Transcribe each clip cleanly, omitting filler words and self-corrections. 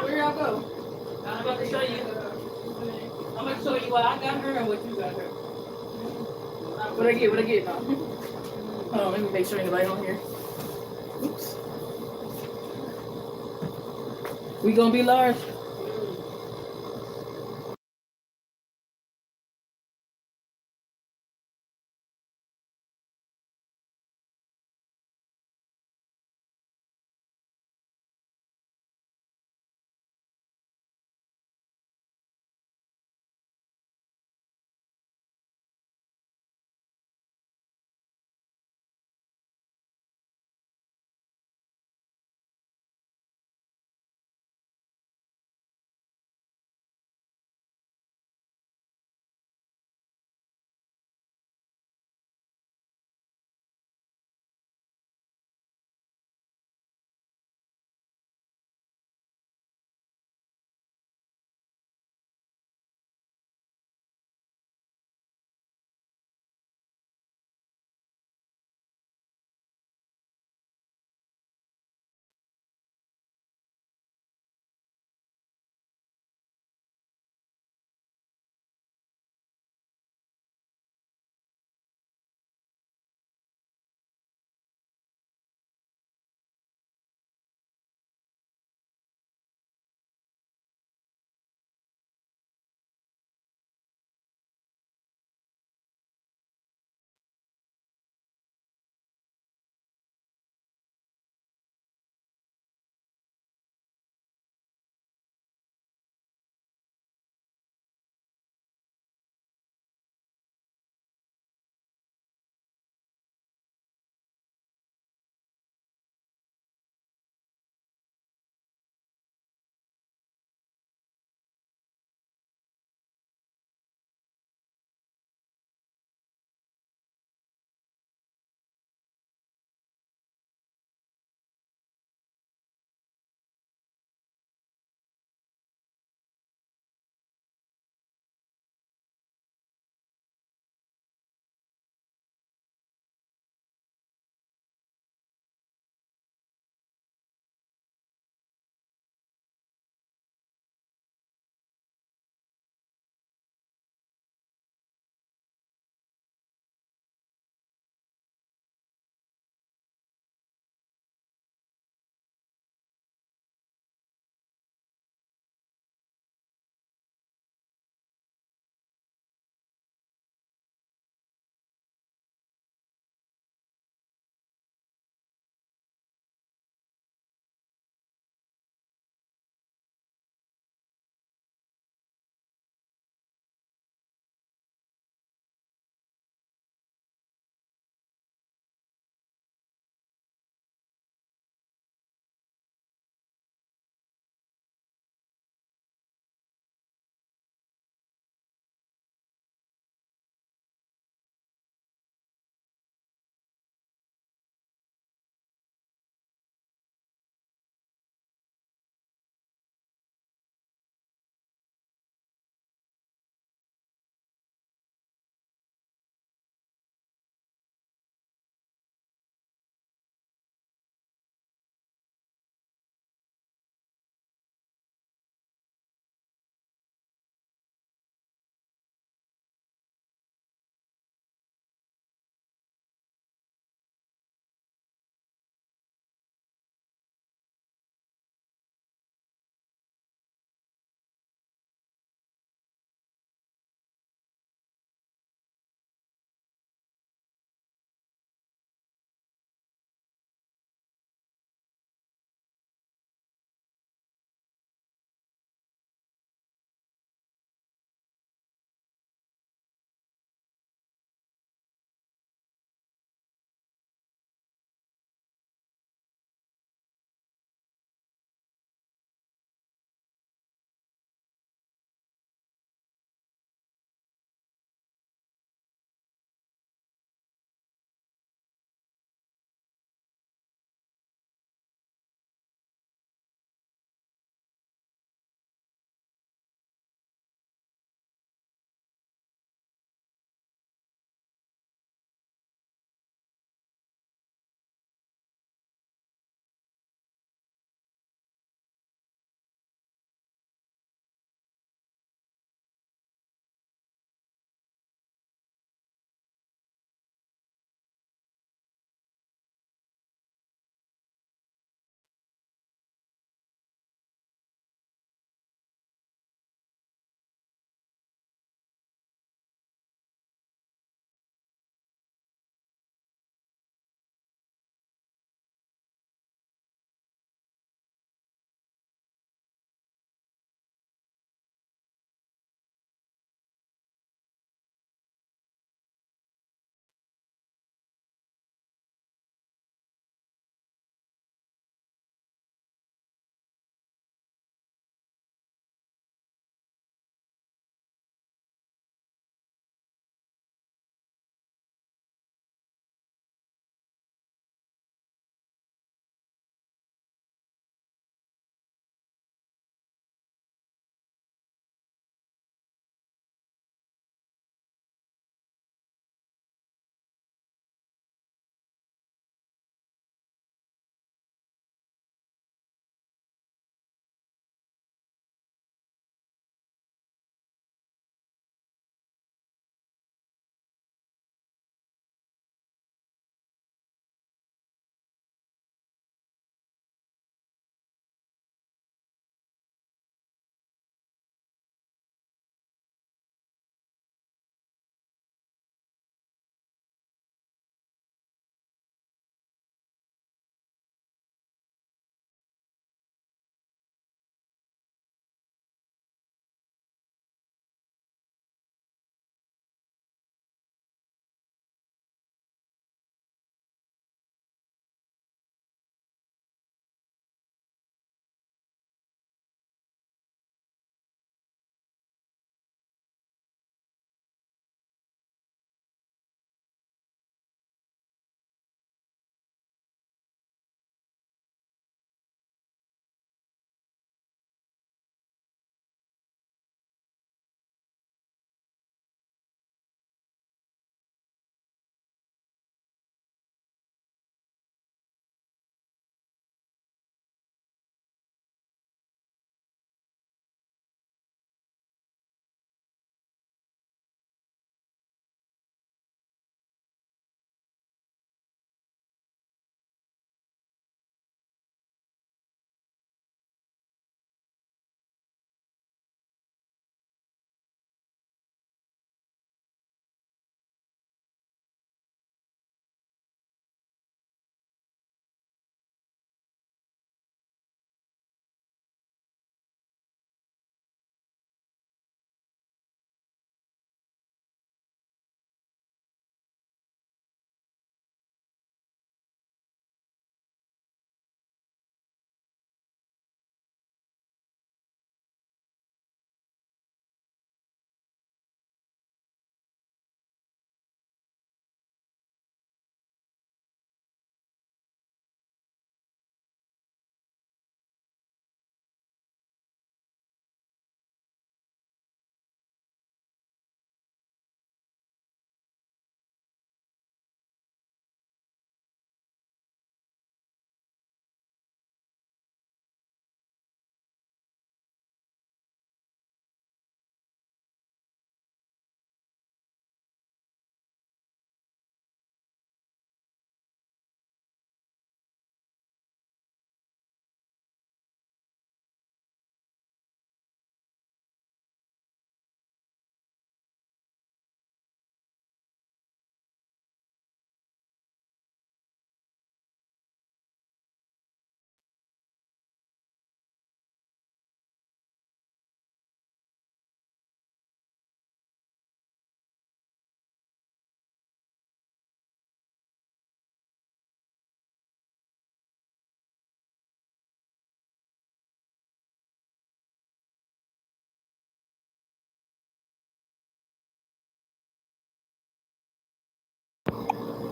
Where y'all go? I'm about to show you. I'm gonna show you what I got her and what you got her. What I get? What I get? No. Oh, let me make sure anybody on here. Oops. We gonna be large.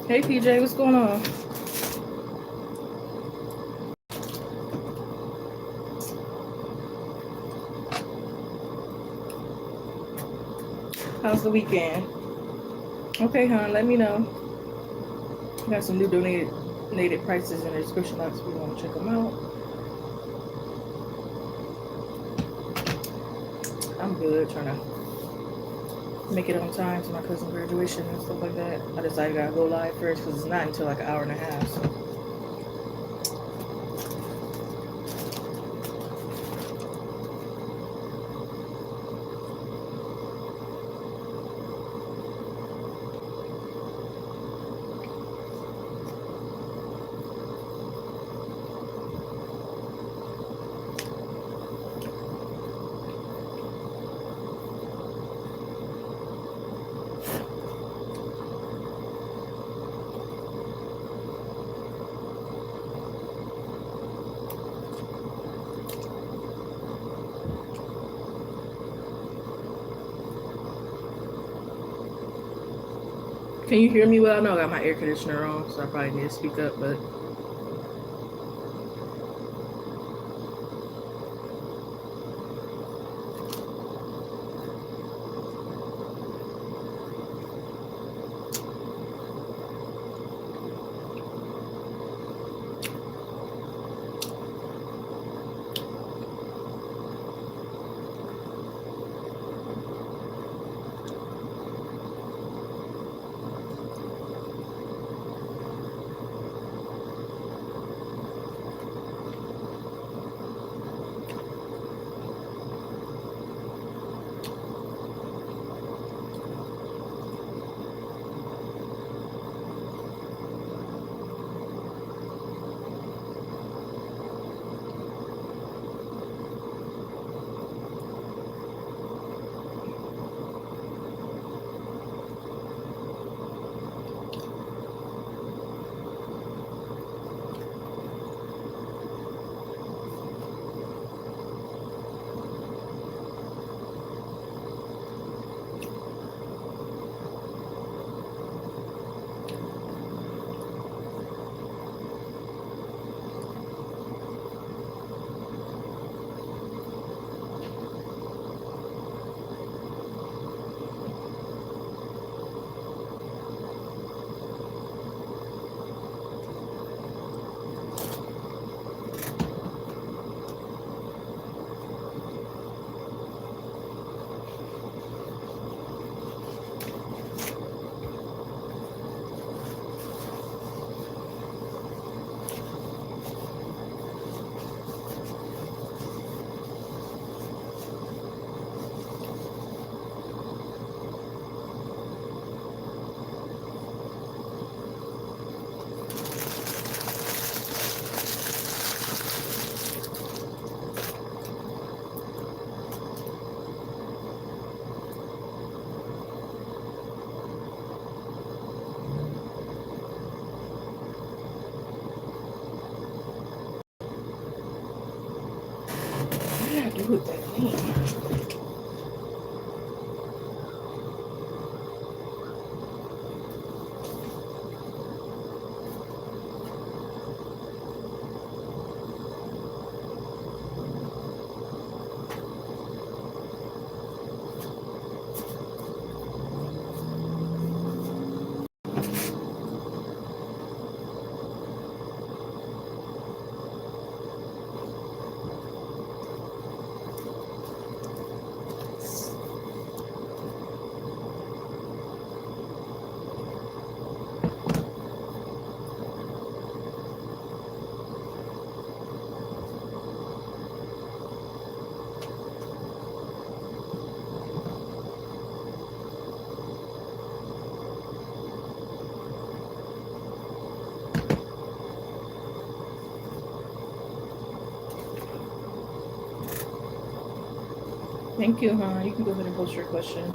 Hey PJ, what's going on? How's the weekend? Okay, hon, let me know. We got some new donated prices in the description box if you want to check them out. I'm good, trying to make it on time to my cousin's graduation and stuff like that. I decided I gotta go live first because it's not until like an hour and a half. So. Can you hear me well? I know I got my air conditioner on, so I probably need to speak up, but what did I do with that thing? Thank you, huh? You can go ahead and post your question.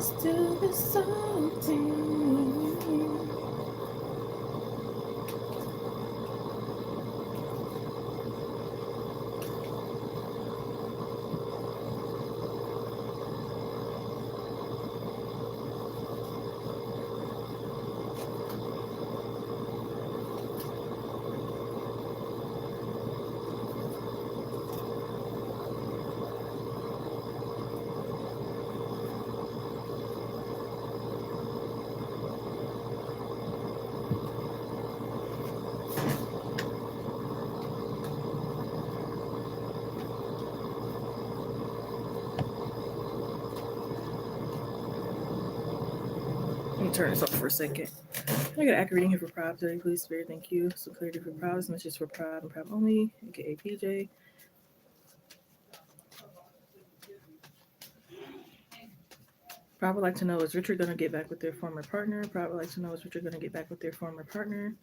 Let's do this something. Let me turn this off for a second. I got an accurate reading here for Pride today, please, Spirit. Thank you. Some clarity for Pride. This message for Pride and Pride only, aka PJ. Pride would like to know, is Richard going to get back with their former partner? Pride would like to know, is Richard going to get back with their former partner?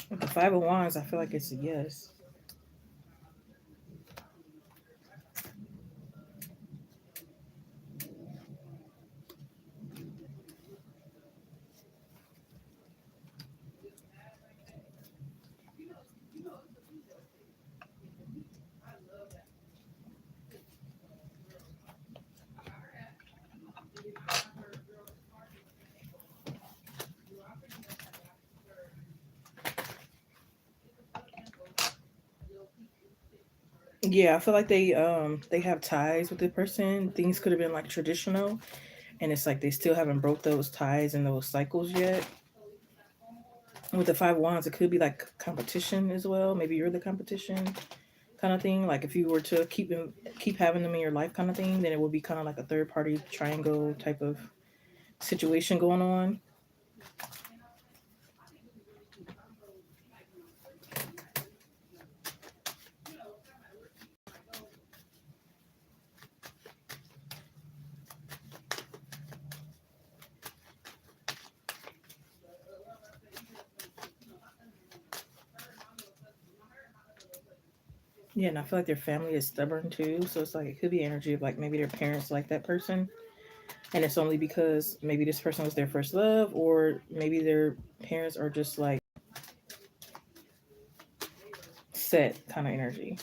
With the Five of Wands, I feel like it's a yes. Yeah, I feel like they have ties with the person. Things could have been like traditional, and it's like they still haven't broke those ties and those cycles yet. With the Five of Wands, it could be like competition as well. Maybe you're the competition kind of thing. Like if you were to keep having them in your life kind of thing, then it would be kind of like a third party triangle type of situation going on. Yeah, and I feel like their family is stubborn too. So it's like it could be energy of like maybe their parents like that person. And it's only because maybe this person was their first love, or maybe their parents are just like set kind of energy.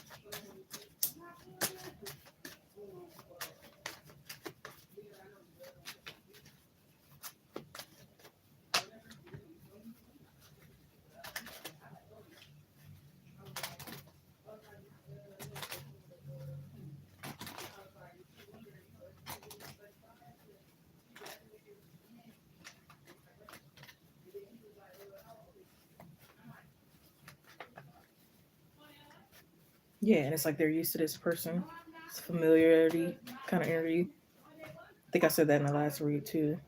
Yeah, and it's like they're used to this person. It's familiarity kind of energy. I think I said that in the last read too.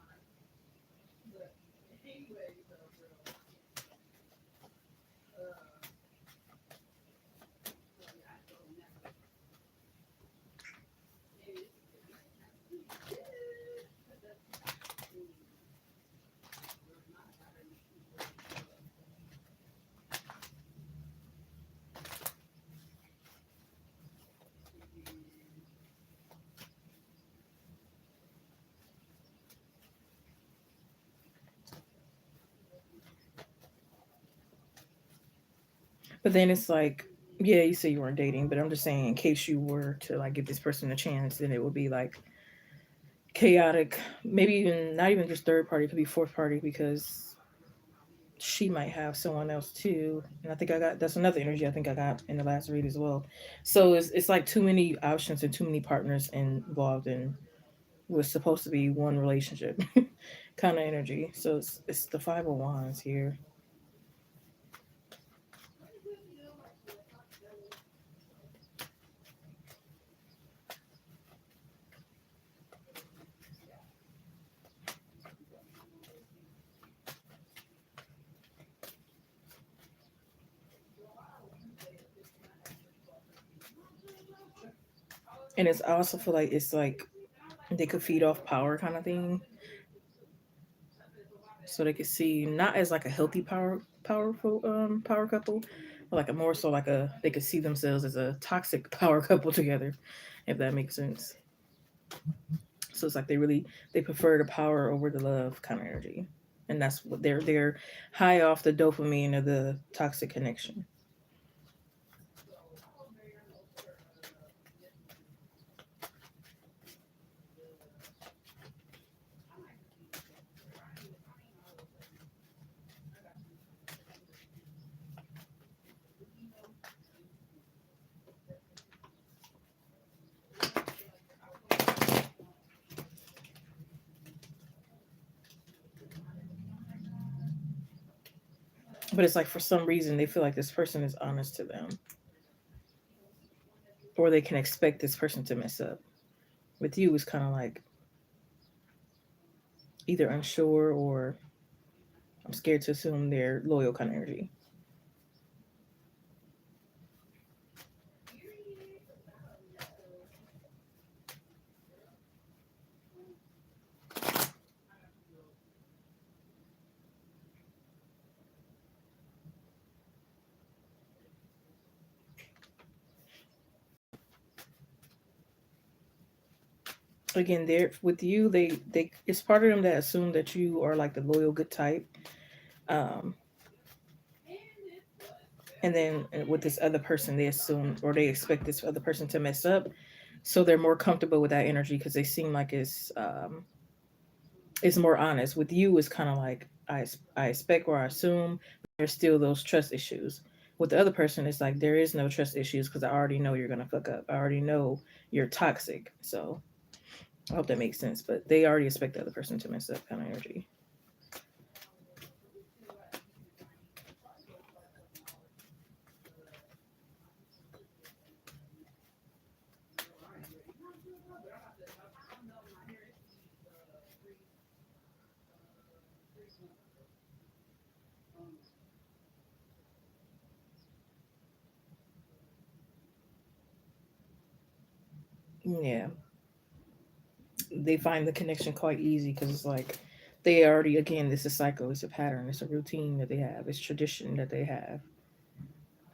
But then it's like, yeah, you say you weren't dating, but I'm just saying in case you were to like give this person a chance, then it would be like chaotic. Maybe even not even just third party, it could be fourth party because she might have someone else too. And I think I got that's another energy I think I got in the last read as well. So it's like too many options and too many partners involved in what's supposed to be one relationship kind of energy. So it's the Five of Wands here. And it's I also feel like it's like they could feed off power kind of thing. So they could see not as like a healthy powerful power couple, but like a more so like a they could see themselves as a toxic power couple together, if that makes sense. So it's like they prefer the power over the love kind of energy. And that's what they're high off the dopamine of the toxic connection. But it's like for some reason they feel like this person is honest to them, or they can expect this person to mess up. With you, it's kind of like either unsure or I'm scared to assume they're loyal kind of energy. Again, they're with you. They it's part of them that assume that you are like the loyal good type. Um, and then with this other person, they assume or they expect this other person to mess up, so they're more comfortable with that energy because they seem like it's more honest. With you, it's kind of like I expect or I assume there's still those trust issues. With the other person, it's like there is no trust issues because I already know you're gonna fuck up. I already know you're toxic. So I hope that makes sense. But they already expect the other person to mess up kind of energy. Yeah, they find the connection quite easy because it's like they already again this is cycle, it's a pattern, it's a routine that they have, it's tradition that they have.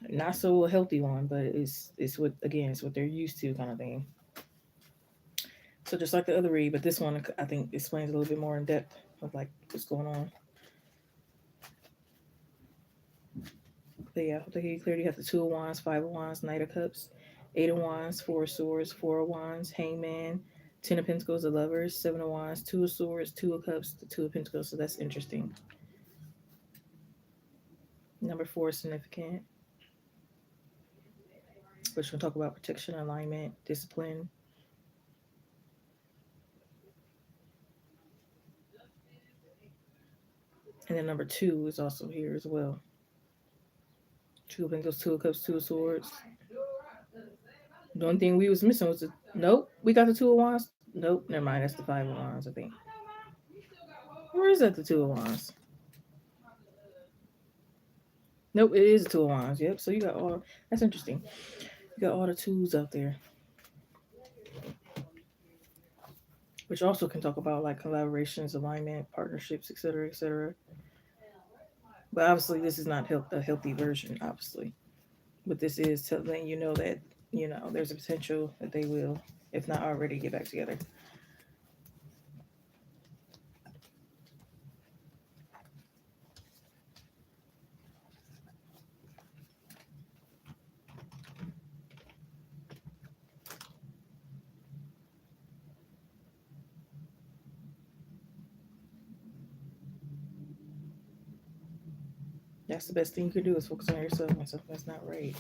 Not so a healthy one, but it's what again it's what they're used to kind of thing. So just like the other read, but this one I think explains a little bit more in depth of like what's going on. But yeah, they clearly have the Two of Wands, Five of Wands, Knight of Cups, Eight of Wands, Four of Swords, Four of Wands, Hangman, Ten of Pentacles, the Lovers, Seven of Wands, Two of Swords, Two of Cups, the Two of Pentacles. So that's interesting. Number four is significant, which we'll talk about protection, alignment, discipline. And then number two is also here as well. Two of Pentacles, Two of Cups, Two of Swords. The only thing we was missing was the nope. We got the Two of Wands. Nope, never mind. That's the Five of Wands, I think. Where is that? The Two of Wands. Nope, it is the Two of Wands. Yep. So you got all. That's interesting. You got all the twos out there, which also can talk about like collaborations, alignment, partnerships, etc., etc. But obviously, this is not a healthy version. Obviously, what this is telling you know that there's a potential that they will, if not already, get back together. That's the best thing you can do is focus on yourself when something that's not right.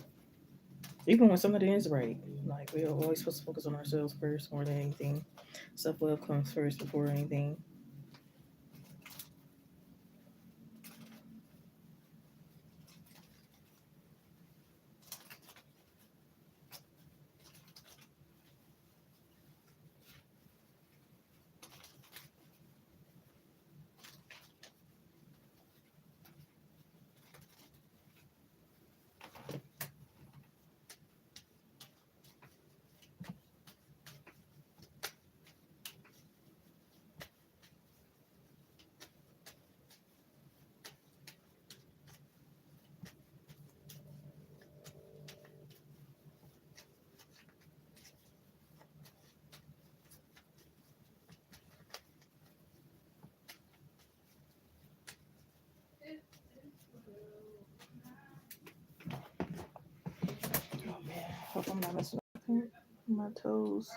Even when something is right, like we're always supposed to focus on ourselves first more than anything. Self love comes first before anything. I'm not messing up here. My toes.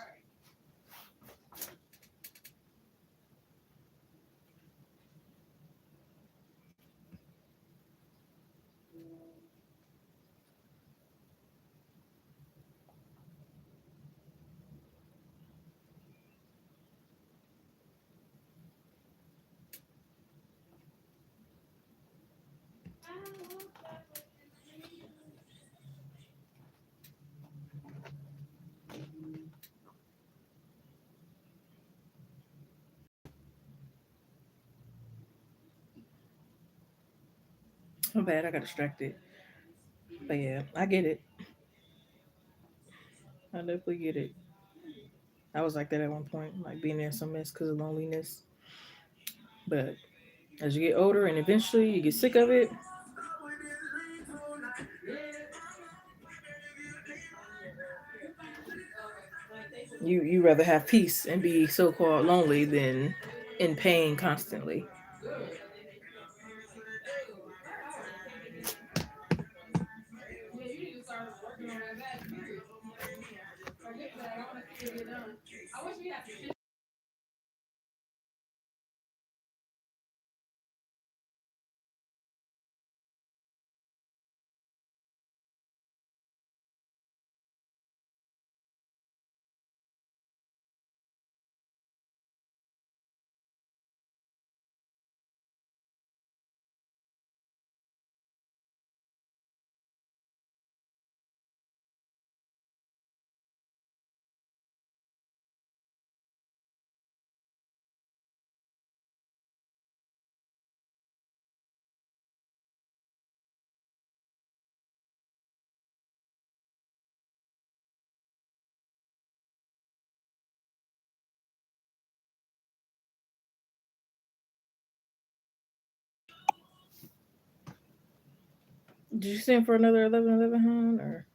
I'm bad. I got distracted. But yeah, I get it. I definitely get it. I was like that at one point, like being in some mess because of loneliness. But as you get older and eventually you get sick of it, you rather have peace and be so called lonely than in pain constantly. Did you send for another 1111, hon? Or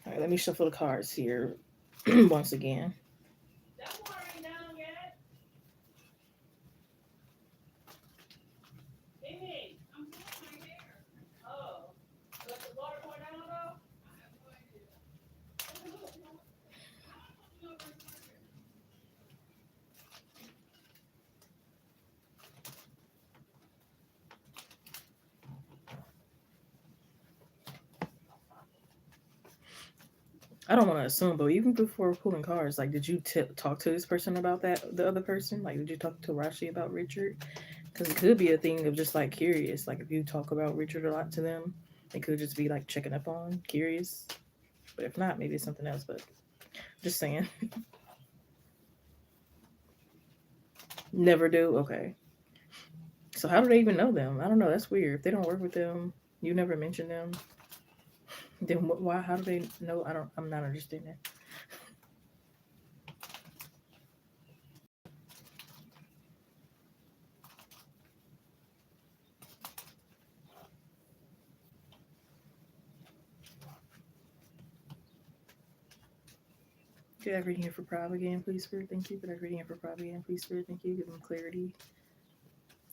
all right, let me shuffle the cards here once again. I don't want to assume, but even before pulling cards, like, did you talk to this person about that, the other person? Like, did you talk to Rashi about Richard? Because it could be a thing of just like curious. Like, if you talk about Richard a lot to them, it could just be like checking up on, curious. But if not, maybe it's something else. But just saying. Never do? Okay. So, how do they even know them? I don't know. That's weird. If they don't work with them, you never mention them, then why? How do they know? I'm not understanding. Could I read here for Prob again, please, Spirit? Thank you. Could I read here for Prob again, please, Spirit? Thank you. Give them clarity,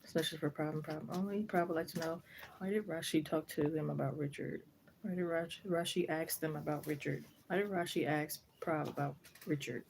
especially for problem only. Prob would like to know, why did Rashi talk to them about Richard? Why did Rashi ask them about Richard? Why did Rashi ask Prob about Richard?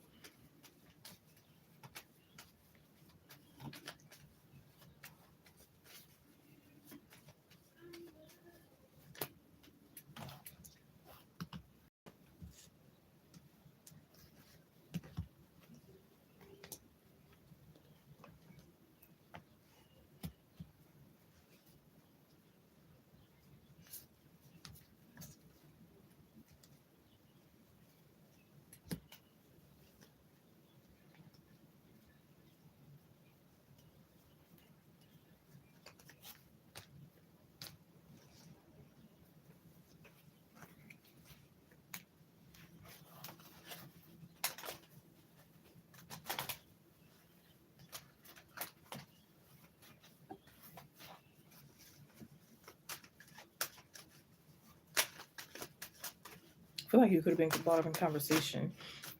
feel like you could have been brought up in conversation,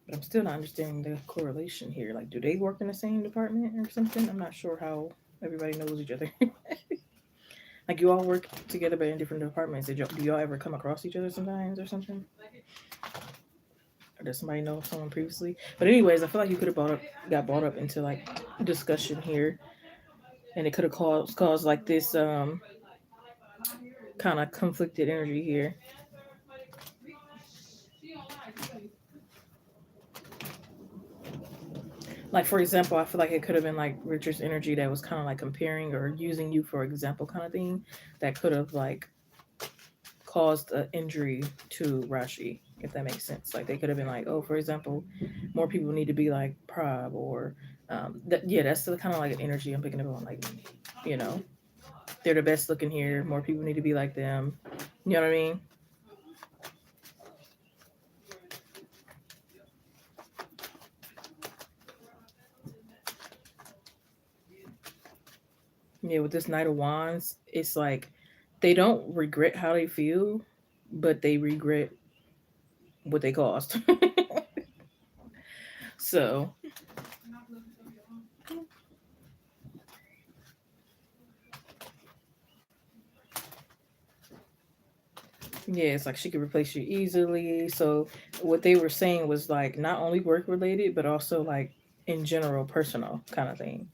but I'm still not understanding the correlation here. Like, do they work in the same department or something? I'm not sure how everybody knows each other. Like, you all work together, but in different departments. Do y'all ever come across each other sometimes or something? Or does somebody know someone previously? But anyways, I feel like you could have got brought up into like discussion here, and it could have caused like this kind of conflicted energy here. Like, for example, I feel like it could have been like Richard's energy that was kind of like comparing or using you for example kind of thing that could have like caused an injury to Rashi, if that makes sense. Like, they could have been like, oh, for example, more people need to be like Prob, or yeah, that's the kind of like energy I'm picking up on. Like, you know, they're the best looking here. More people need to be like them. You know what I mean? Yeah, with this Knight of Wands, it's like they don't regret how they feel, but they regret what they caused. So yeah, it's like she could replace you easily. So what they were saying was like not only work related, but also like in general personal kind of thing.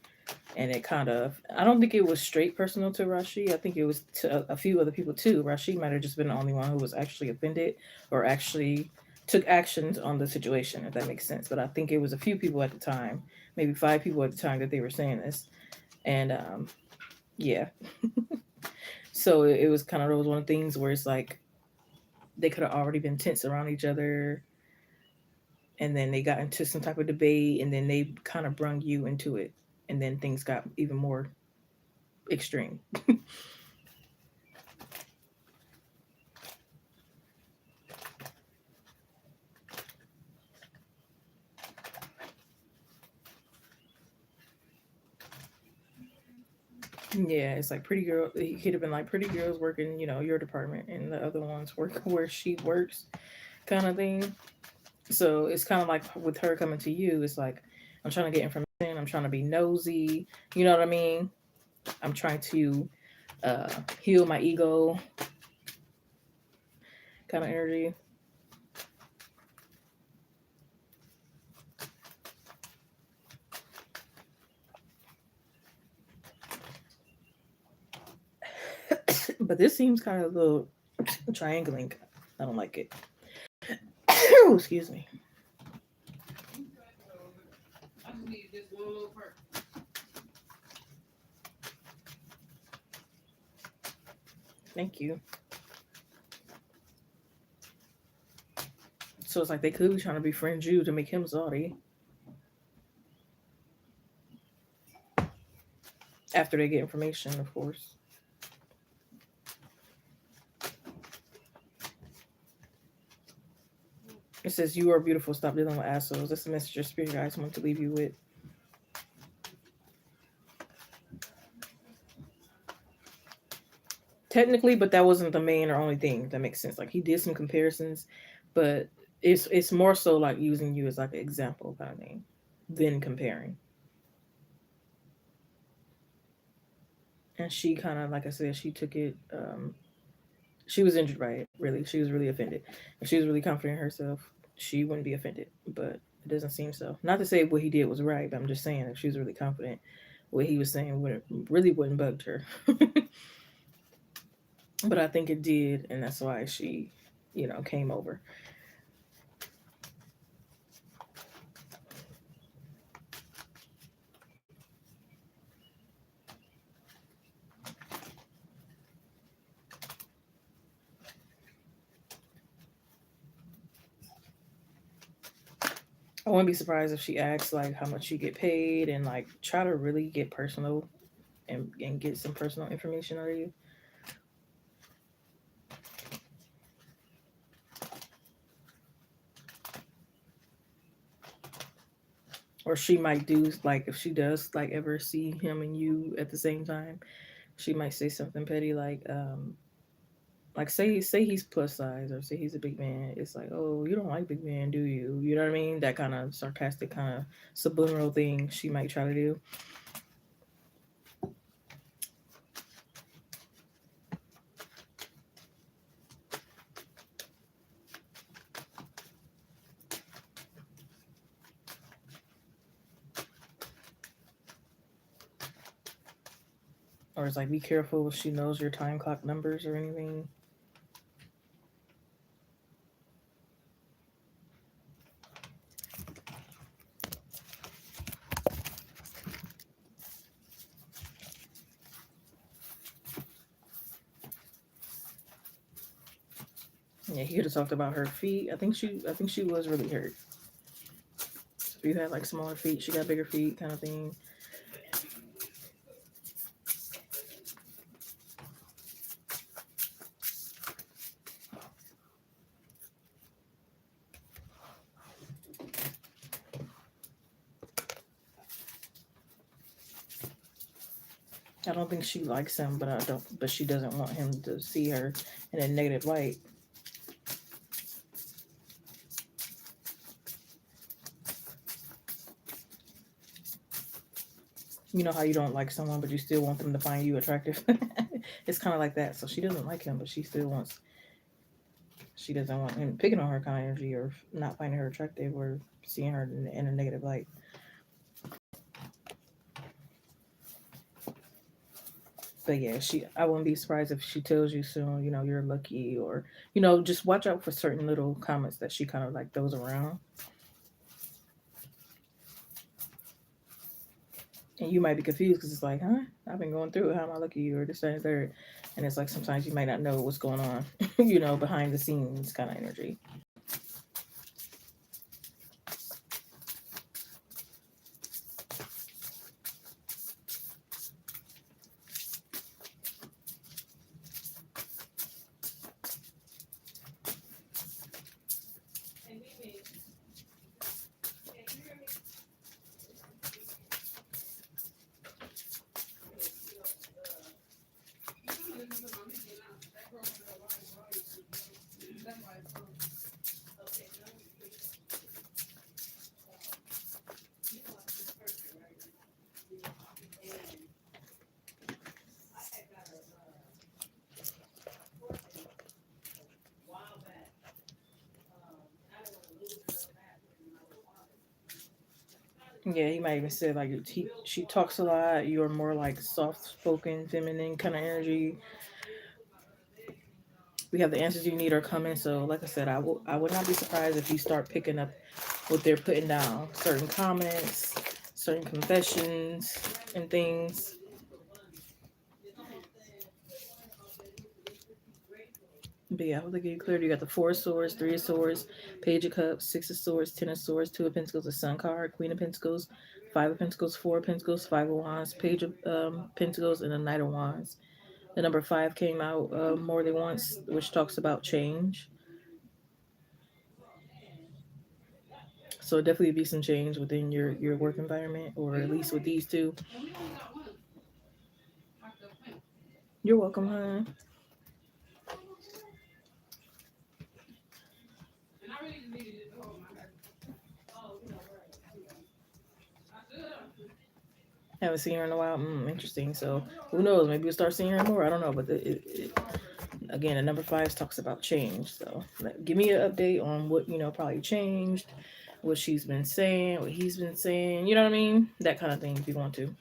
And it kind of, I don't think it was straight personal to Rashi. I think it was to a few other people too. Rashi might have just been the only one who was actually offended or actually took actions on the situation, if that makes sense. But I think it was a few people at the time, maybe 5 people at the time that they were saying this. And yeah, so it was kind of those one of the things where it's like they could have already been tense around each other, and then they got into some type of debate, and then they kind of brung you into it, and then things got even more extreme. Yeah, it's like pretty girl. He could have been like pretty girls working, your department, and the other ones work where she works, kind of thing. So it's kind of like with her coming to you, it's like I'm trying to get information. I'm trying to be nosy. You know what I mean? I'm trying to heal my ego, kind of energy. But this seems kind of a little triangling. I don't like it. Excuse me. Thank you. So it's like they could be trying to befriend you to make him Saudi after they get information, of course. It says you are beautiful. Stop dealing with assholes. That's the message your spirit guides want to leave you with. Technically, but that wasn't the main or only thing. That makes sense. Like, he did some comparisons, but it's more so like using you as like an example kind of thing than comparing. And she kind of, like I said, she took it. She was injured by it. Really, she was really offended. If she was really confident in herself, she wouldn't be offended. But it doesn't seem so. Not to say what he did was right, but I'm just saying if she was really confident, what he was saying wouldn't bug her. But I think it did, and that's why she, came over. I wouldn't be surprised if she asks like how much you get paid and like try to really get personal and get some personal information out of you. Or she might do like if she does like ever see him and you at the same time, she might say something petty like, Like say he's plus size or say he's a big man. It's like, oh, you don't like big men, do you? You know what I mean? That kind of sarcastic, kind of subliminal thing she might try to do. Or it's like, be careful if she knows your time clock numbers or anything. Yeah, he could have talked about her feet. I think she was really hurt. So if you had like smaller feet, she got bigger feet, kind of thing. I don't think she likes him, but I don't. But she doesn't want him to see her in a negative light. You know how you don't like someone, but you still want them to find you attractive. It's kind of like that. So she doesn't like him, but she still wants. She doesn't want him picking on her kind of energy, or not finding her attractive, or seeing her in a negative light. But yeah, I wouldn't be surprised if she tells you soon, you're lucky, or just watch out for certain little comments that she kind of like throws around. And you might be confused because it's like, huh? I've been going through it. How am I lucky? Or this, that, and third. And it's like sometimes you might not know what's going on, behind the scenes kind of energy. Yeah, he might even say like she talks a lot. You're more like soft spoken, feminine kind of energy. We have the answers you need are coming. So, like I said, I would not be surprised if you start picking up what they're putting down, certain comments, certain confessions, and things. But yeah, I hope they get you clear. You got the Four of Swords, Three of Swords, Page of Cups, Six of Swords, Ten of Swords, Two of Pentacles, the Sun card, Queen of Pentacles, Five of Pentacles, Four of Pentacles, Five of Wands, Page of Pentacles, and the Knight of Wands. The number 5 came out more than once, which talks about change. So definitely be some change within your work environment, or at least with these two. You're welcome, hon. Haven't seen her in a while. Interesting. So who knows? Maybe we'll start seeing her more. I don't know. But again, the number 5 talks about change. So give me an update on what probably changed, what she's been saying, what he's been saying. You know what I mean? That kind of thing, if you want to.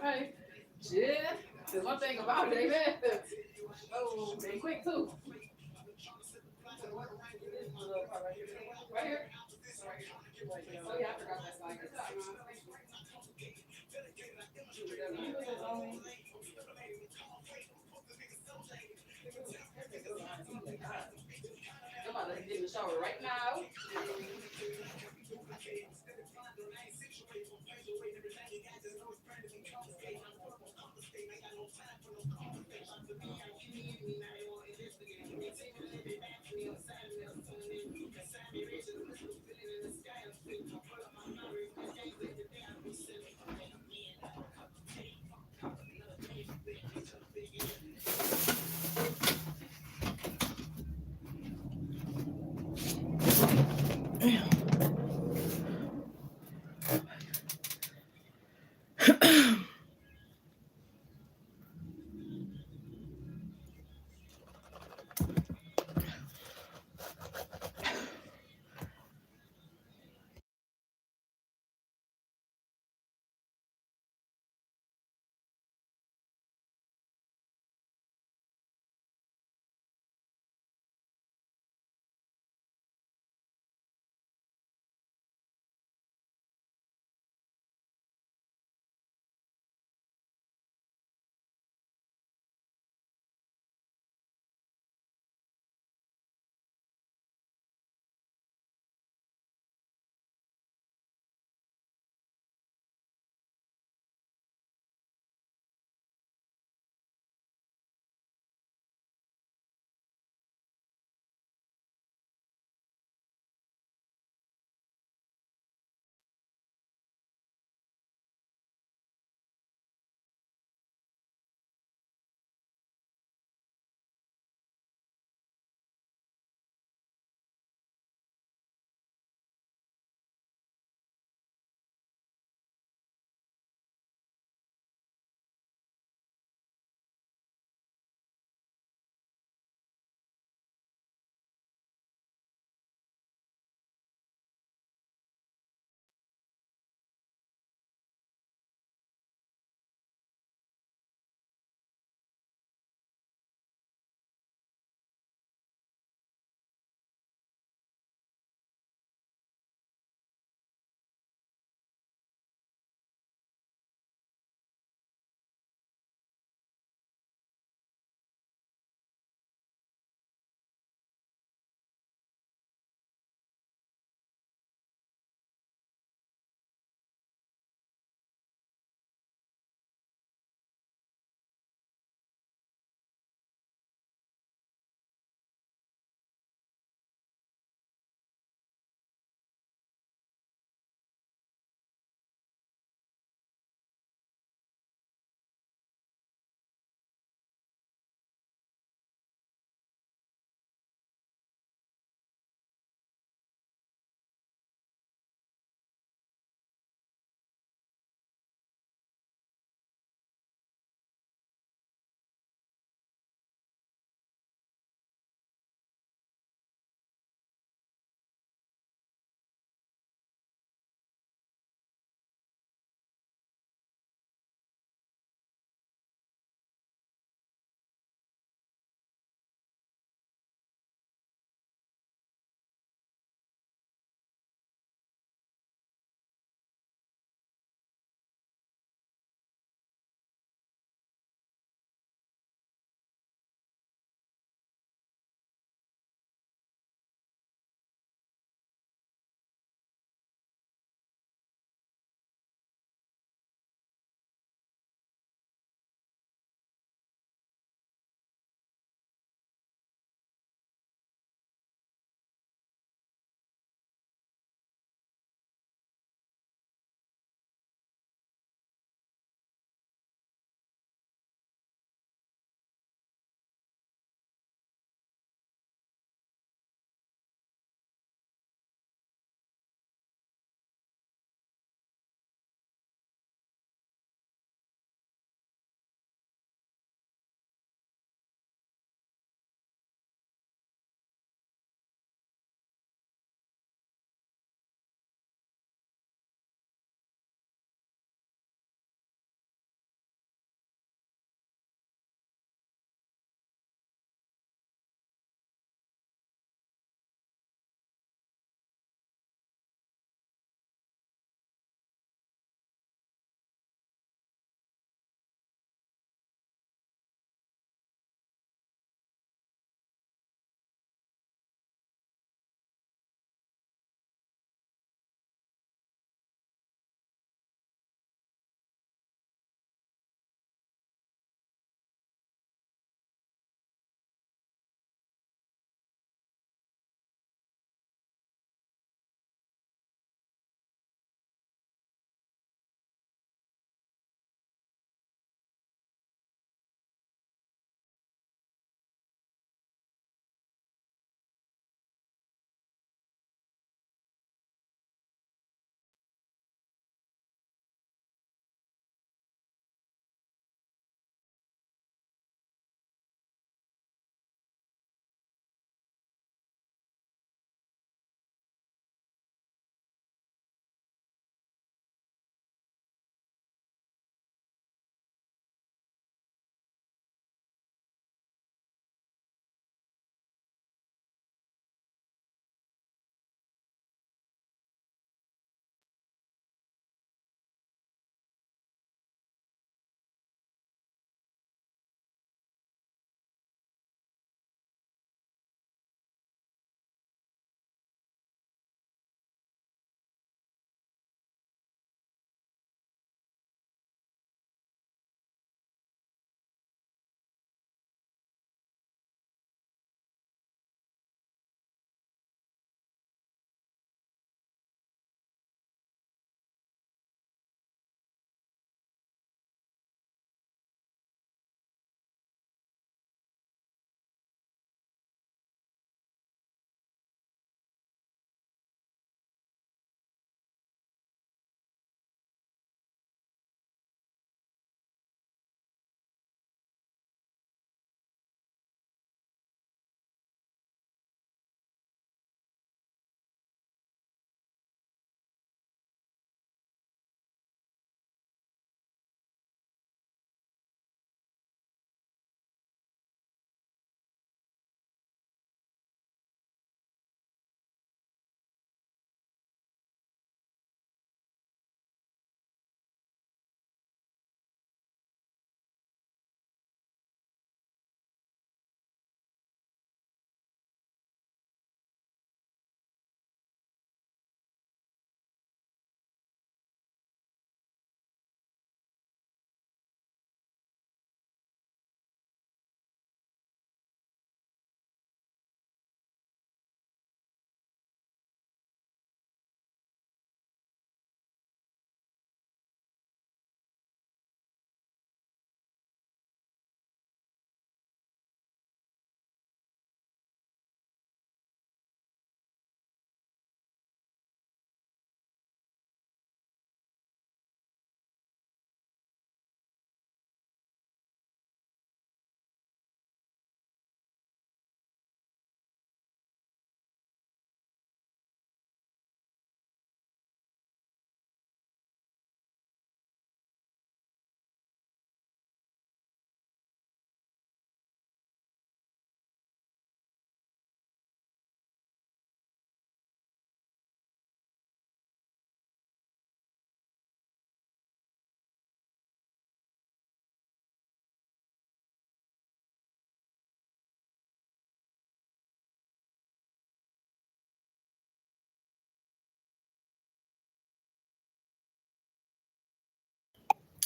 Okay. Yeah. Cause one thing about it, amen. Oh, they quick too. Right here. Oh yeah, I forgot that slide. Good job, man. I'm about to get in the shower right now.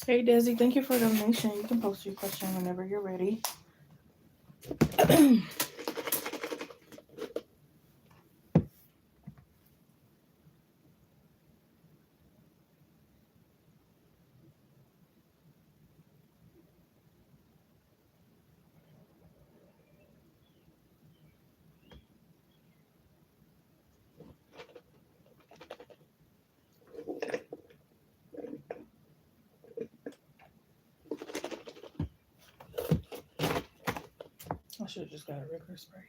Hey Desi, thank you for the donation. You can post your question whenever you're ready. I should have just got a regular spray.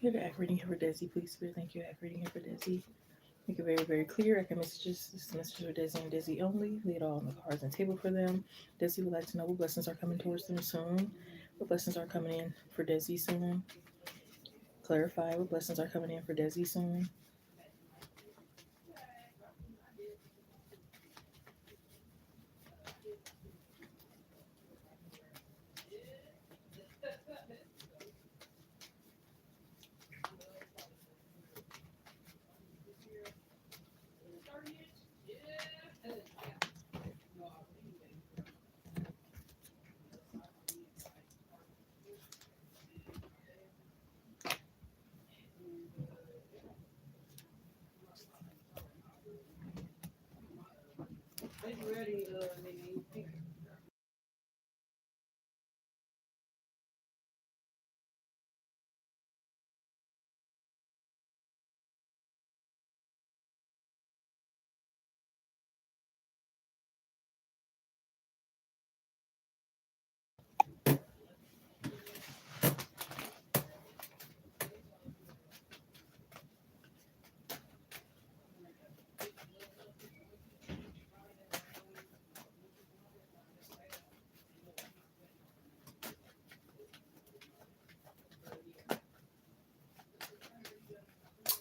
Here the act reading here for Desi, please. Spirit, thank you. Act reading here for Desi. Make it very, very clear. I can messages. This is message for Desi and Desi only. Lay it all on the cards and table for them. Desi would like to know what blessings are coming towards them soon. What blessings are coming in for Desi soon. Clarify what blessings are coming in for Desi soon.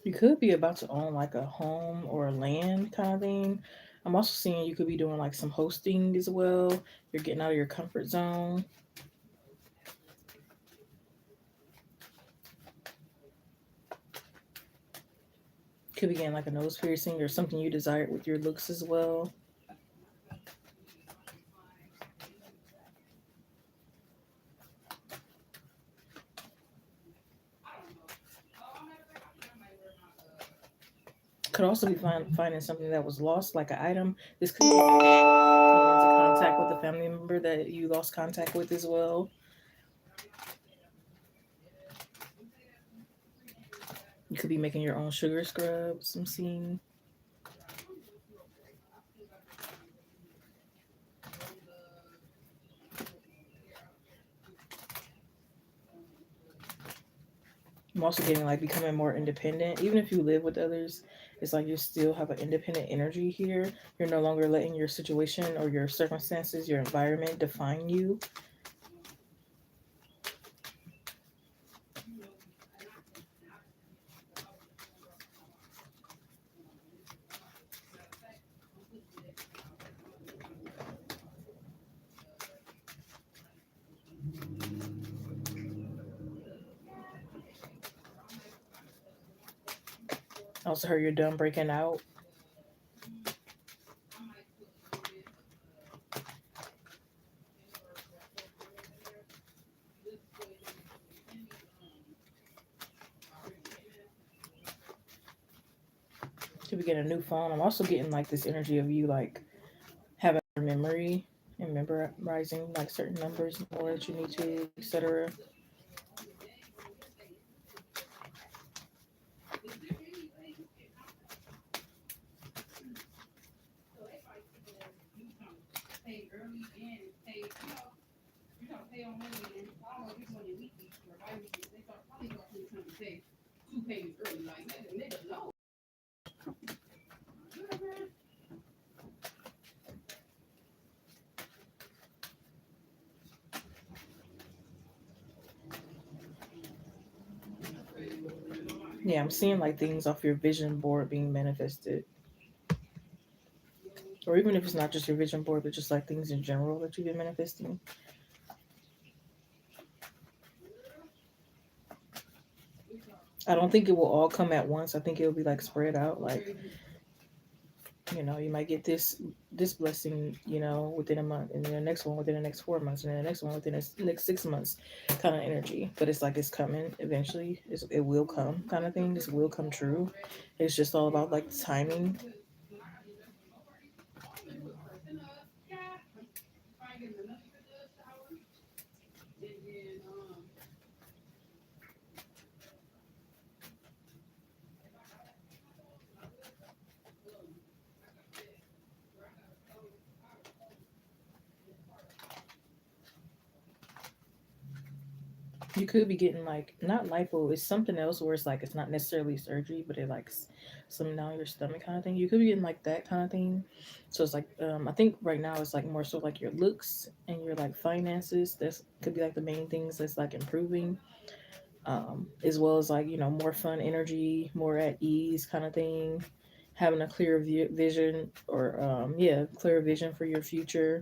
You could be about to own like a home or a land kind of thing. I'm also seeing you could be doing like some hosting as well. You're getting out of your comfort zone. Could be getting like a nose piercing or something you desire with your looks as well. Could also be finding something that was lost, like an item. This could be coming into contact with a family member that you lost contact with as well. You could be making your own sugar scrubs, I'm seeing. I'm also getting like becoming more independent. Even if you live with others, it's like you still have an independent energy here. You're no longer letting your situation or your circumstances, your environment define you. I also heard you're done breaking out. To be getting a new phone. I'm also getting like this energy of you like having a memory and memorizing like certain numbers more that you need to, etc. Yeah, I'm seeing like things off your vision board being manifested. Or even if it's not just your vision board, but just like things in general that you've been manifesting. I don't think it will all come at once. I think it'll be like spread out. Like, you might get this blessing, within a month, and then the next one within the next 4 months, and then the next one within the next 6 months, kind of energy. But it's like it's coming eventually. It will come, kind of thing. This will come true. It's just all about like timing. You could be getting like not lipo. It's something else where it's like it's not necessarily surgery, but it like something down your stomach kind of thing. You could be getting like that kind of thing. So it's like I think right now it's like more so like your looks and your like finances. That's could be like the main things that's like improving. As well as like more fun energy, more at ease kind of thing. Having a clear vision, or yeah, clear vision for your future.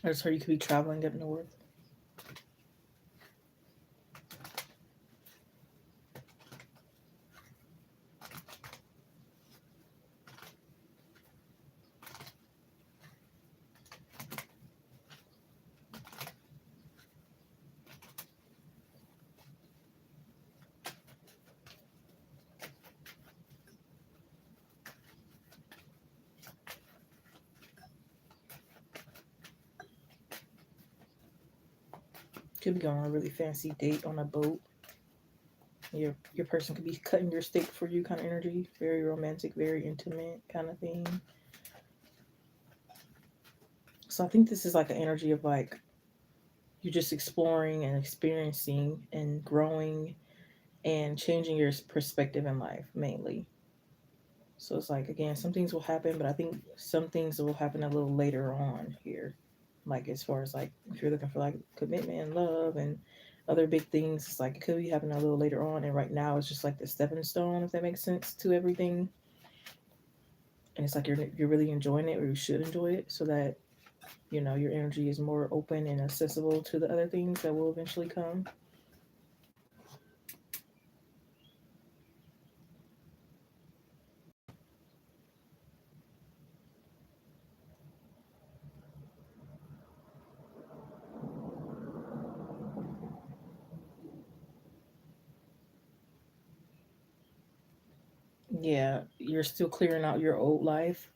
I just heard you could be traveling up north. Could be going on a really fancy date on a boat. Your person could be cutting your steak for you, kind of energy. Very romantic, very intimate kind of thing. So I think this is like an energy of like you're just exploring and experiencing and growing and changing your perspective in life mainly. So it's like again, some things will happen, but I think some things will happen a little later on here. Like as far as like if you're looking for like commitment and love and other big things, it's like it could be happening a little later on. And right now it's just like the stepping stone, if that makes sense, to everything. And it's like you're really enjoying it, or you should enjoy it, so that your energy is more open and accessible to the other things that will eventually come. Yeah, you're still clearing out your old life,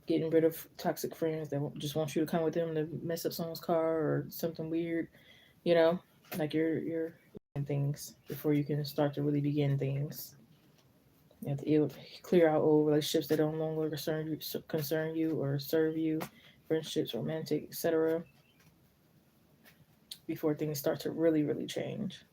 getting rid of toxic friends that just want you to come with them to mess up someone's car or something weird. You know, like you're doing things before you can start to really begin things. You have to clear out old relationships that don't longer concern you or serve you, friendships, romantic, etc. Before things start to really, really change.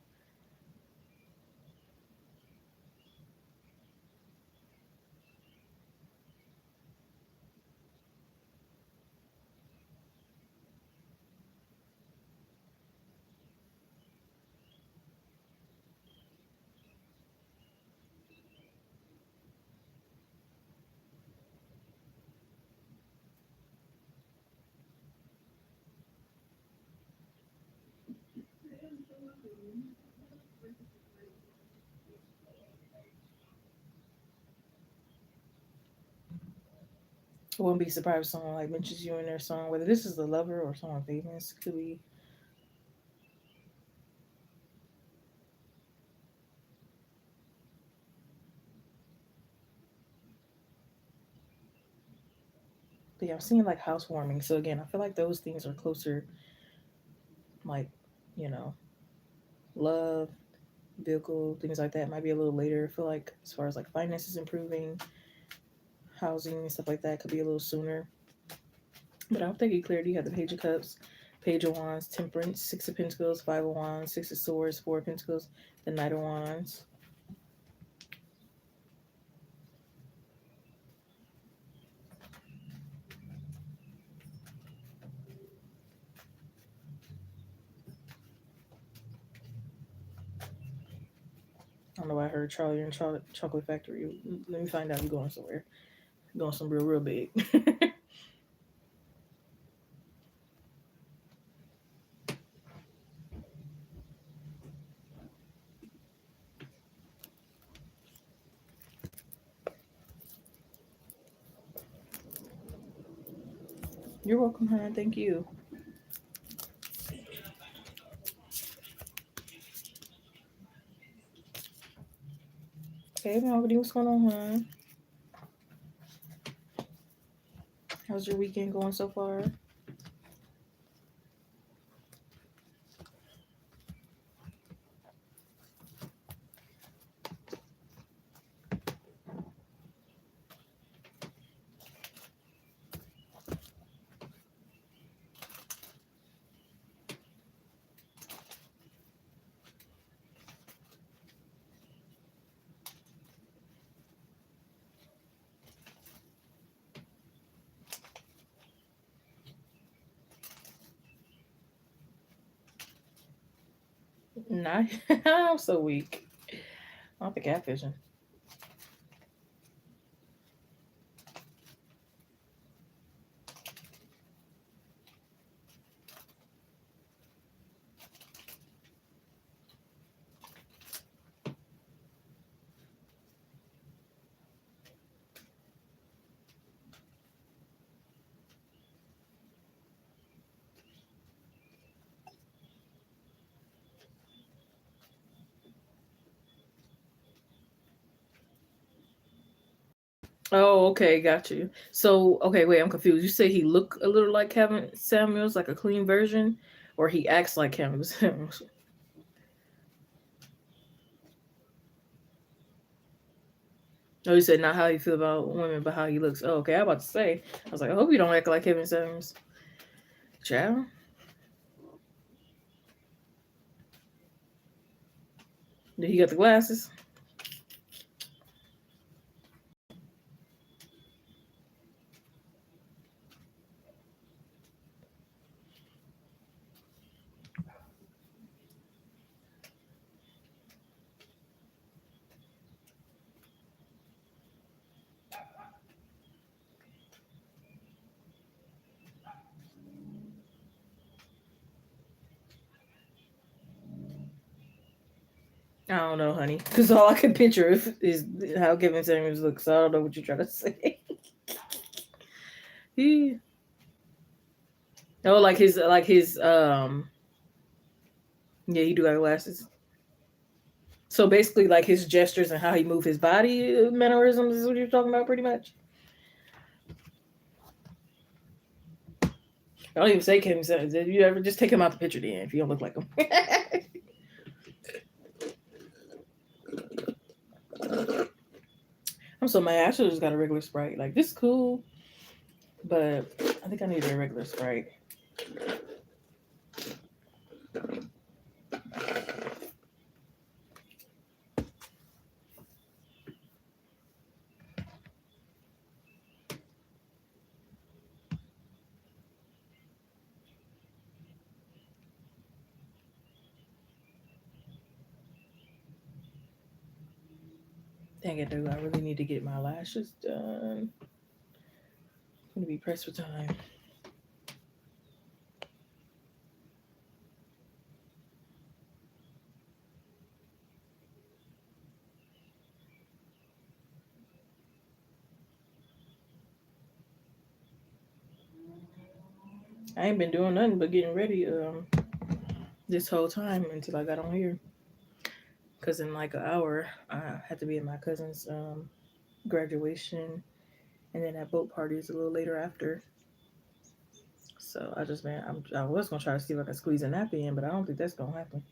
I wouldn't be surprised if someone like mentions you in their song, whether this is the lover or someone famous. Could be. But yeah, I'm seeing like housewarming. So again, I feel like those things are closer, like, you know. love, vehicle, things like that might be a little later. I feel like as far as like finances improving, housing and stuff like that could be a little sooner. But I don't think he cleared. You have the Page of Cups, Page of Wands, Temperance, Six of Pentacles, Five of Wands, Six of Swords, Four of Pentacles, the Knight of Wands. I don't know why I heard Charlie and Chocolate Factory. Let me find out you're going somewhere. You're going somewhere real big. You're welcome, hon. Thank you. Hey, Melody, what's going on, hon? How's your weekend going so far? Nah, I'm so weak. I don't think catfishing. Oh, okay, got you. So, okay, wait, I'm confused. You say he look a little like Kevin Samuels, like a clean version, or he acts like Kevin Samuels? Oh, you said not how you feel about women, but how he looks. Oh, okay, I was about to say. I was like, I hope you don't act like Kevin Samuels. Child. Did he got the glasses? I don't know, honey. Because all I can picture is how Kevin Samuels looks. So I don't know what you're trying to say. he, oh, yeah, he do got glasses. So basically, like his gestures and how he move his body mannerisms is what you're talking about, pretty much. I don't even say Kevin Samuels. If you ever just take him out the picture, then if you don't look like him. I'm so mad. I should have just got a regular Sprite. Like this is cool, but I think I need a regular Sprite. Dang it, dude! I really need to get my lashes done. I'm gonna be pressed for time. I ain't been doing nothing but getting ready this whole time until I got on here. Cause in like an hour, I had to be at my cousin's graduation, and then that boat party is a little later after. So I just I was gonna try to see if I can squeeze a nap in, but I don't think that's gonna happen.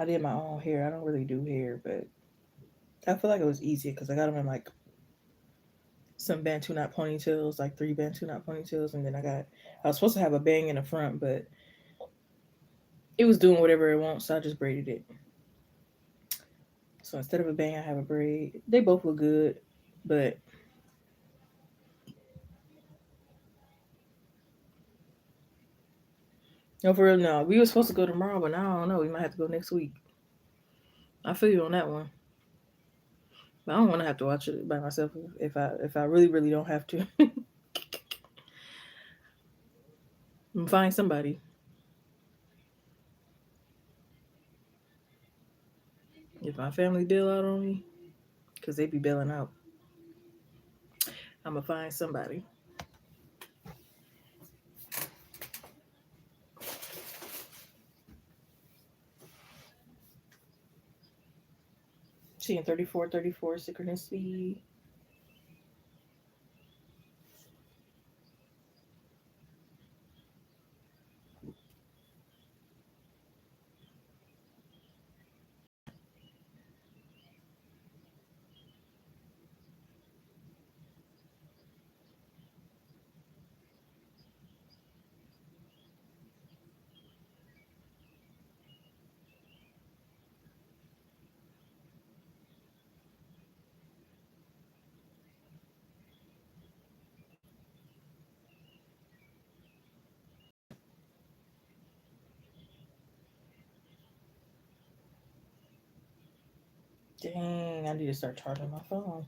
I did my own hair. I don't really do hair, but I feel like it was easier because I got them in like some Bantu knot ponytails, like 3 Bantu knot ponytails, and then I was supposed to have a bang in the front, but it was doing whatever it wants, so I just braided it. So instead of a bang, I have a braid. They both look good, but no, for real, no. We were supposed to go tomorrow, but now I don't know. We might have to go next week. I feel you on that one. But I don't want to have to watch it by myself if I really really don't have to. Find somebody. If my family bail out on me, because they be bailing out, I'm gonna find somebody. Seeing 34, synchronicity. Dang, I need to start charging my phone.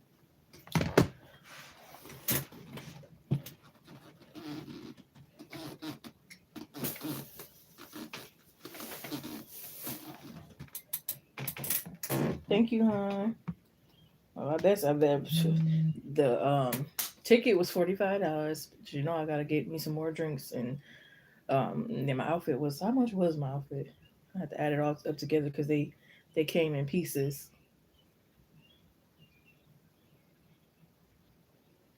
Thank you, hon. Well, I bet the ticket was $45. But you know I gotta get me some more drinks and then my outfit was how much was my outfit? I had to add it all up together because they came in pieces.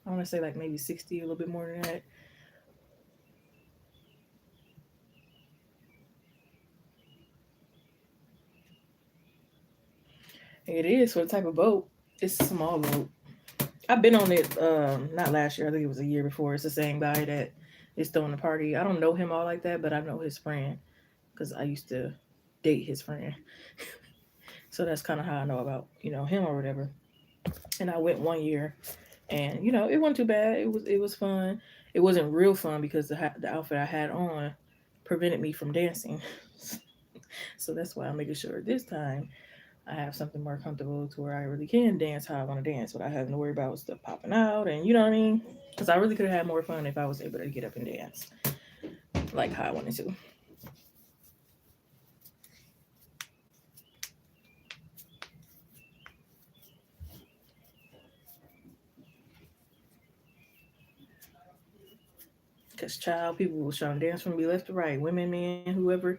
I want to say like maybe 60, a little bit more than that. It is for the type of boat. It's a small boat. I've been on it not last year, I think it was a year before. It's the same guy that is throwing the party. I don't know him all like that, but I know his friend because I used to date his friend. So that's kind of how I know about, him or whatever. And I went one year and it wasn't too bad. It was fun. It wasn't real fun because the outfit I had on prevented me from dancing. So that's why I'm making sure this time I have something more comfortable to where I really can dance how I want to dance without having to worry about stuff popping out, and you know what I mean? Because I really could have had more fun if I was able to get up and dance like how I wanted to. Because child, people was trying to dance from me left to right, women, men, whoever,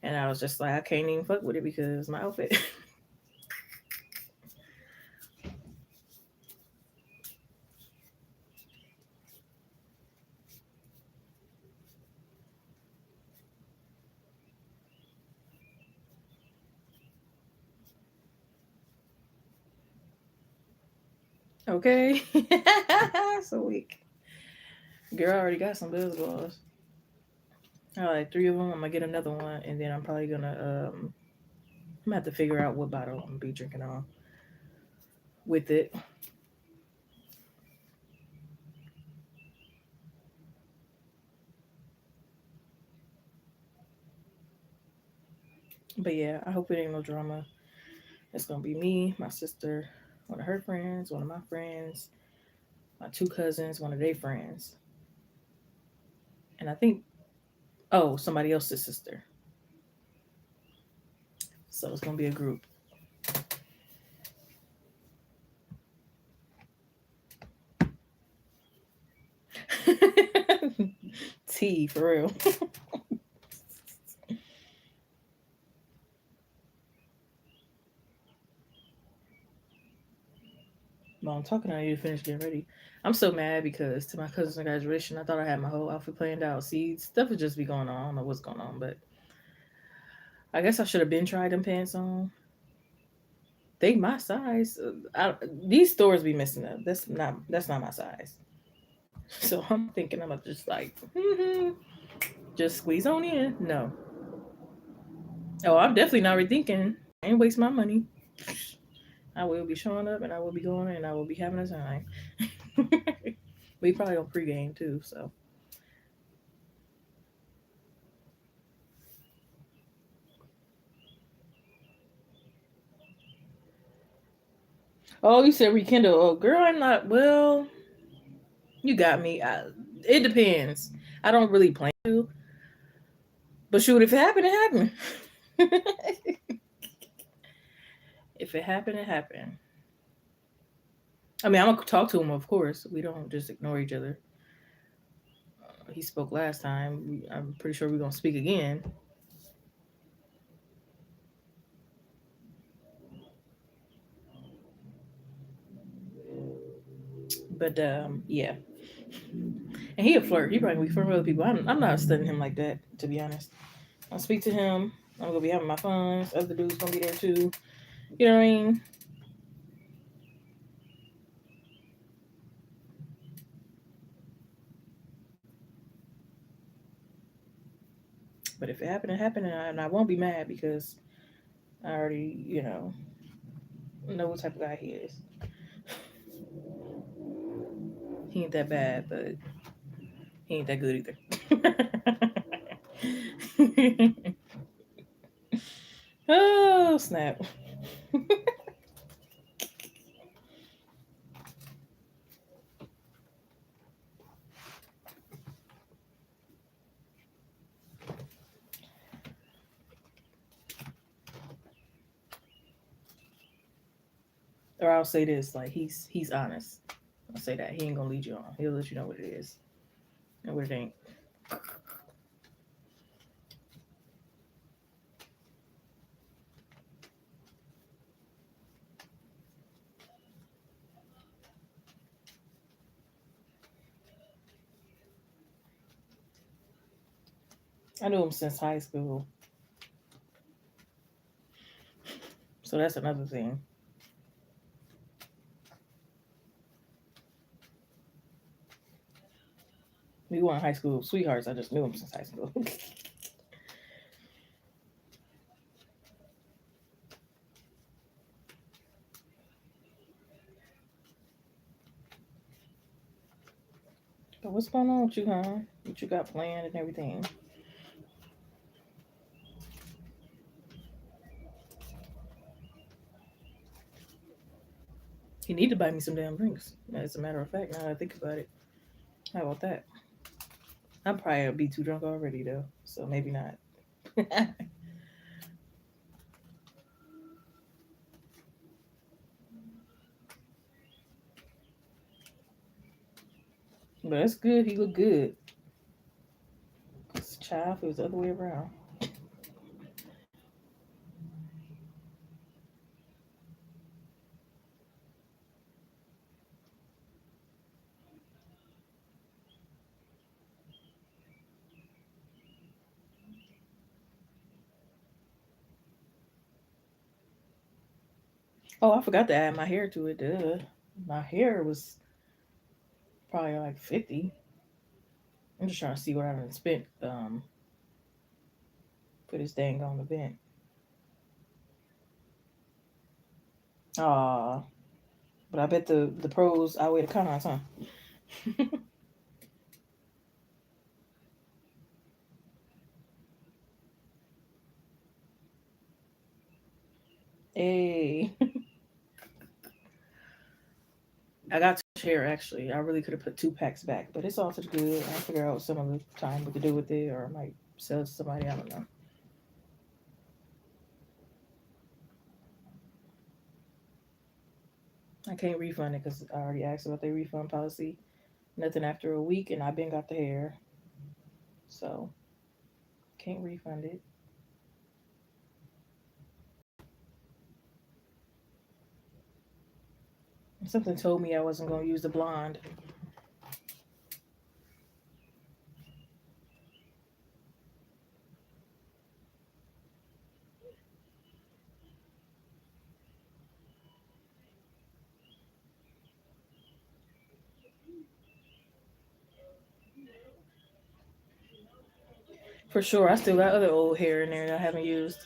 and I was just like, I can't even fuck with it because my outfit. Okay, so weak. Girl, I already got some buzz balls. I like 3 of them. I'm gonna get another one, and then I'm probably I'm gonna have to figure out what bottle I'm gonna be drinking on with it. But yeah, I hope it ain't no drama. It's gonna be me, my sister, one of her friends, one of my friends, my 2 cousins, one of their friends, and I think somebody else's sister. So it's gonna be a group. Tea for real. Well, I'm talking. I need to finish getting ready. I'm so mad because to my cousin's graduation, I thought I had my whole outfit planned out. See, stuff would just be going on. I don't know what's going on, but I guess I should have been tried them pants on. They my size. These stores be messing up. That's not my size. So I'm thinking I'm gonna just like just squeeze on in. No. Oh, I'm definitely not rethinking. I ain't waste my money. I will be showing up and I will be going and I will be having a time. We probably don't pregame too, so. Oh, you said rekindle. Oh, girl, I'm not. Well, you got me. It depends. I don't really plan to, but shoot, if it happened, it happened. If it happened, it happened. I mean, I'm gonna talk to him, of course. We don't just ignore each other. He spoke last time. I'm pretty sure we're gonna speak again. But yeah. And he a flirt. He probably be flirting with other people. I'm not studying him like that, to be honest. I'll speak to him. I'm gonna be having my fun. Other dudes gonna be there too. You know what I mean? But if it happened, it happened, and I won't be mad because I already, know what type of guy he is. He ain't that bad, but he ain't that good either. Oh snap! Or I'll say this: like he's honest. I'll say that he ain't gonna lead you on. He'll let you know what it is and what it ain't. I knew him since high school, so that's another thing. We weren't high school sweethearts. I just knew him since high school. But what's going on with you, huh? What you got planned and everything? You need to buy me some damn drinks. As a matter of fact, now that I think about it, how about that? I'm probably gonna be too drunk already though, so maybe not. But that's good. He look good. This child, if it was the other way around. Oh, I forgot to add my hair to it. Duh. My hair was probably like 50. I'm just trying to see what I done spent for this dang on event. Aw. But I bet the pros outweigh the cons, huh? Hey. I got too much hair actually. I really could have put 2 packs back, but it's all such good. I'll figure out some of the time what to do with it, or I might sell it to somebody. I don't know. I can't refund it because I already asked about their refund policy. Nothing after a week, and I've been got the hair, so can't refund it. Something told me I wasn't gonna use the blonde. For sure. I still got other old hair in there that I haven't used.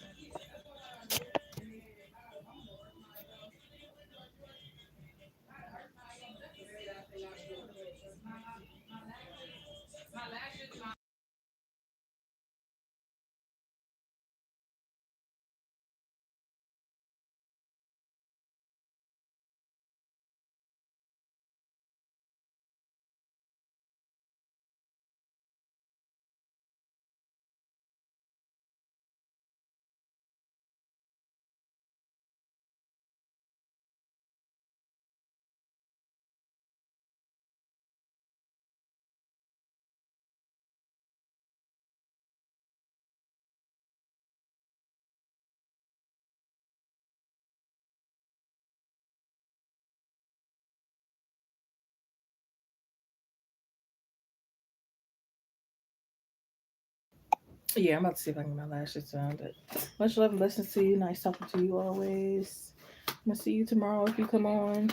Yeah, I'm about to see if I can get my lashes done. But much love and blessings to you. Nice talking to you always. I'm gonna see you tomorrow if you come on.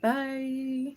Bye.